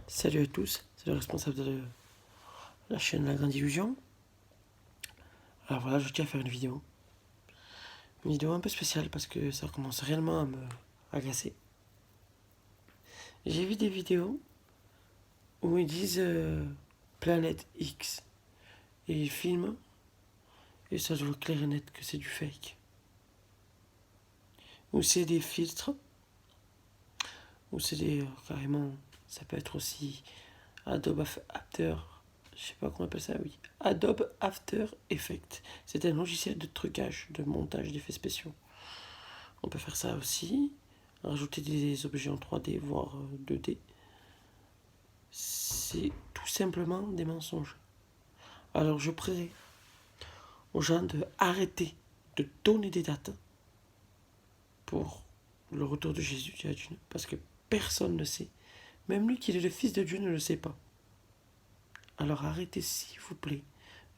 Salut à tous, c'est le responsable de la chaîne La Grande Illusion. Alors voilà, je tiens à faire une vidéo. Une vidéo un peu spéciale parce que ça commence réellement à me agacer. J'ai vu des vidéos où ils disent Planète X et ils filment et ça se voit clair et net que c'est du fake. Ou c'est des filtres, ou c'est des carrément, ça peut être aussi Adobe After, je sais pas comment on appelle ça, oui. Adobe After Effects. C'est un logiciel de trucage, de montage d'effets spéciaux. On peut faire ça aussi, rajouter des objets en 3D, voire 2D. C'est tout simplement des mensonges. Alors je prie aux gens de arrêter de donner des dates pour le retour de Jésus, parce que personne ne sait. Même lui qui est le Fils de Dieu ne le sait pas. Alors arrêtez s'il vous plaît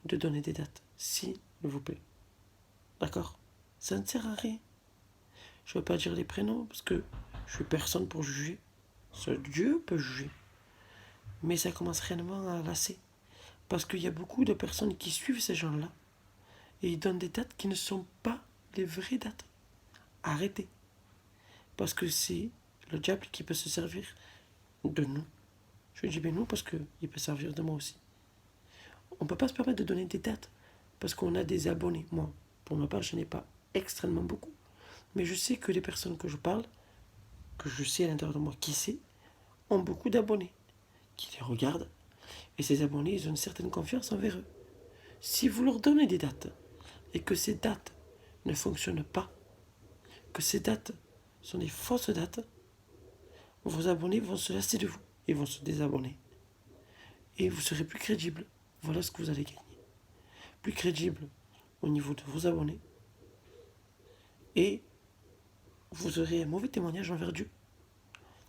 de donner des dates, s'il vous plaît. D'accord? Ça ne sert à rien. Je ne vais pas dire les prénoms parce que je suis personne pour juger. Seul Dieu peut juger. Mais ça commence réellement à lasser. Parce qu'il y a beaucoup de personnes qui suivent ces gens-là et ils donnent des dates qui ne sont pas les vraies dates. Arrêtez. Parce que c'est le diable qui peut se servir de nous. Je dis bien nous parce qu'il peut servir de moi aussi. On ne peut pas se permettre de donner des dates parce qu'on a des abonnés. Moi, pour ma part, je n'ai pas extrêmement beaucoup. Mais je sais que les personnes que je parle, que je sais à l'intérieur de moi qui sait, ont beaucoup d'abonnés, qui les regardent. Et ces abonnés, ils ont une certaine confiance envers eux. Si vous leur donnez des dates et que ces dates ne fonctionnent pas, que ces dates sont des fausses dates, vos abonnés vont se lasser de vous et vont se désabonner. Et vous serez plus crédible. Voilà ce que vous allez gagner. Plus crédible au niveau de vos abonnés. Et vous aurez un mauvais témoignage envers Dieu.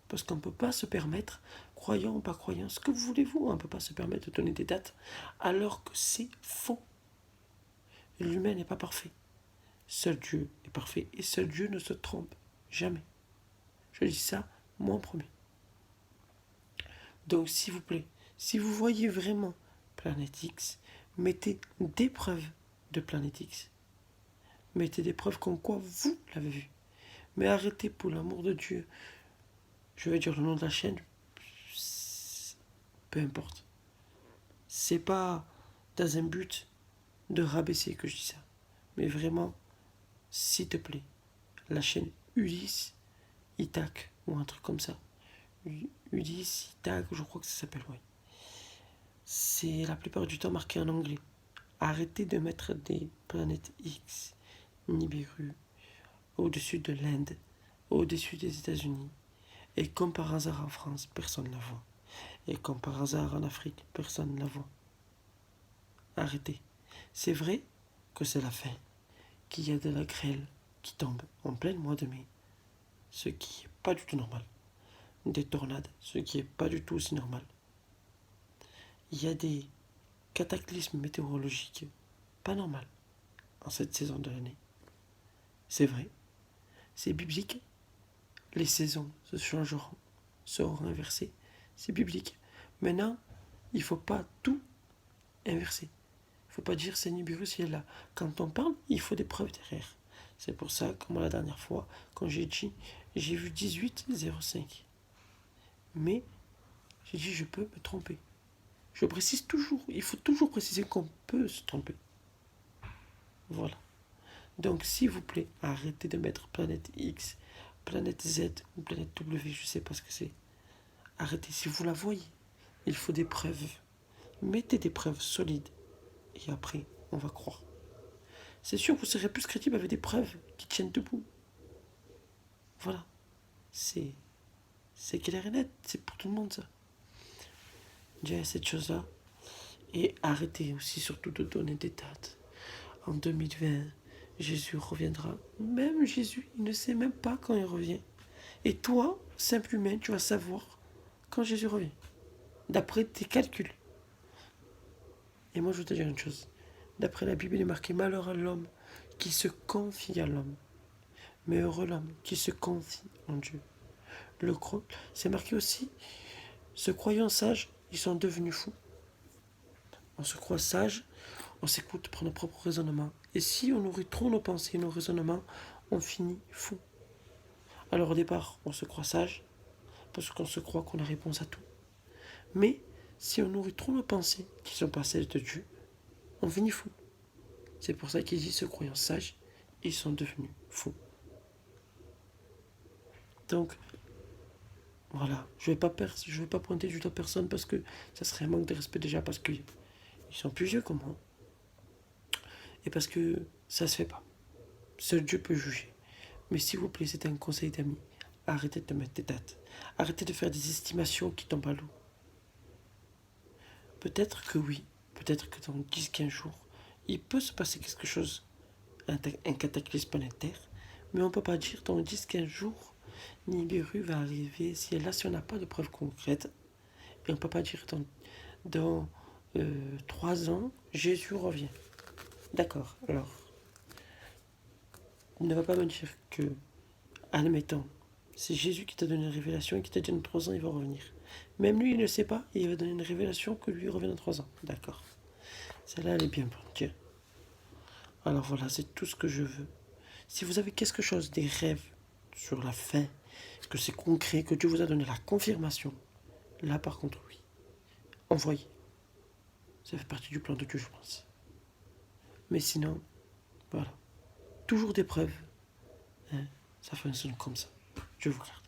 Parce qu'on ne peut pas se permettre, croyant ou pas croyant, ce que vous voulez-vous, on ne peut pas se permettre de donner des dates alors que c'est faux. L'humain n'est pas parfait. Seul Dieu est parfait et seul Dieu ne se trompe jamais. Je dis ça, moi en premier. Donc s'il vous plaît, si vous voyez vraiment Planète X, mettez des preuves de Planète X. Mettez des preuves comme quoi vous l'avez vu. Mais arrêtez pour l'amour de Dieu. Je vais dire le nom de la chaîne. Peu importe. C'est pas dans un but de rabaisser que je dis ça. Mais vraiment, s'il te plaît, la chaîne Ulysse Itac ou un truc comme ça. Ulysse Itac, je crois que ça s'appelle, oui. C'est la plupart du temps marqué en anglais. Arrêtez de mettre des planètes X, Nibiru, au-dessus de l'Inde, au-dessus des États-Unis. Et comme par hasard en France, personne ne la voit. Et comme par hasard en Afrique, personne ne la voit. Arrêtez. C'est vrai que c'est la fin, qu'il y a de la grêle qui tombe en plein mois de mai, ce qui n'est pas du tout normal. Des tornades, ce qui n'est pas du tout aussi normal. Il y a des cataclysmes météorologiques pas normaux en cette saison de l'année. C'est vrai, c'est biblique. Les saisons se changeront, seront inversées. C'est biblique. Maintenant, il ne faut pas tout inverser. Il ne faut pas dire c'est Nibiru, c'est là. Quand on parle, il faut des preuves derrière. C'est pour ça, comme la dernière fois, quand j'ai dit, j'ai vu 18,05. Mais j'ai dit, je peux me tromper. Je précise toujours, il faut toujours préciser qu'on peut se tromper. Voilà. Donc, s'il vous plaît, arrêtez de mettre planète X, planète Z ou planète W, je ne sais pas ce que c'est. Arrêtez, si vous la voyez, il faut des preuves. Mettez des preuves solides. Et après, on va croire. C'est sûr, vous serez plus crédible avec des preuves qui tiennent debout. Voilà. C'est clair et net. C'est pour tout le monde, ça. Déjà, cette chose-là. Et arrêtez aussi surtout de donner des dates. En 2020, Jésus reviendra. Même Jésus, il ne sait même pas quand il revient. Et toi, simple humain, tu vas savoir quand Jésus revient. D'après tes calculs. Et moi, je veux te dire une chose. D'après la Bible, il est marqué malheur à l'homme qui se confie à l'homme. Mais heureux l'homme qui se confie en Dieu. C'est marqué aussi, Se croyant sages, ils sont devenus fous. On se croit sage, on s'écoute pour nos propres raisonnements. Et si on nourrit trop nos pensées et nos raisonnements, on finit fou. Alors au départ, on se croit sage, parce qu'on se croit qu'on a réponse à tout. Mais si on nourrit trop nos pensées, qui sont pas celles de Dieu, on finit fou. C'est pour ça qu'il dit, se croyant sages, ils sont devenus fous. Donc, voilà, je vais pas pointer du doigt personne parce que ça serait un manque de respect déjà parce qu'ils sont plus vieux que moi. Et parce que ça se fait pas. Seul Dieu peut juger. Mais s'il vous plaît, c'est un conseil d'amis. Arrêtez de mettre des dates. Arrêtez de faire des estimations qui tombent à l'eau. Peut-être que oui, peut-être que dans 10-15 jours, il peut se passer quelque chose, un cataclysme planétaire, mais on ne peut pas dire dans 10-15 jours, Nibiru va arriver, si et là, si on n'a pas de preuves concrètes, et on ne peut pas dire dans 3 ans, Jésus revient. D'accord, alors, ne va pas me dire que, admettons, c'est Jésus qui t'a donné une révélation et qui t'a dit dans 3 ans, il va revenir. Même lui, il ne sait pas, et il va donner une révélation que lui revient dans 3 ans. D'accord. Celle-là, elle est bien pour Dieu. Alors voilà, c'est tout ce que je veux. Si vous avez quelque chose, des rêves sur la fin, que c'est concret, que Dieu vous a donné la confirmation, là par contre, oui. Envoyez. Ça fait partie du plan de Dieu, je pense. Mais sinon, voilà. Toujours des preuves. Hein, ça fonctionne comme ça. Je vous garde.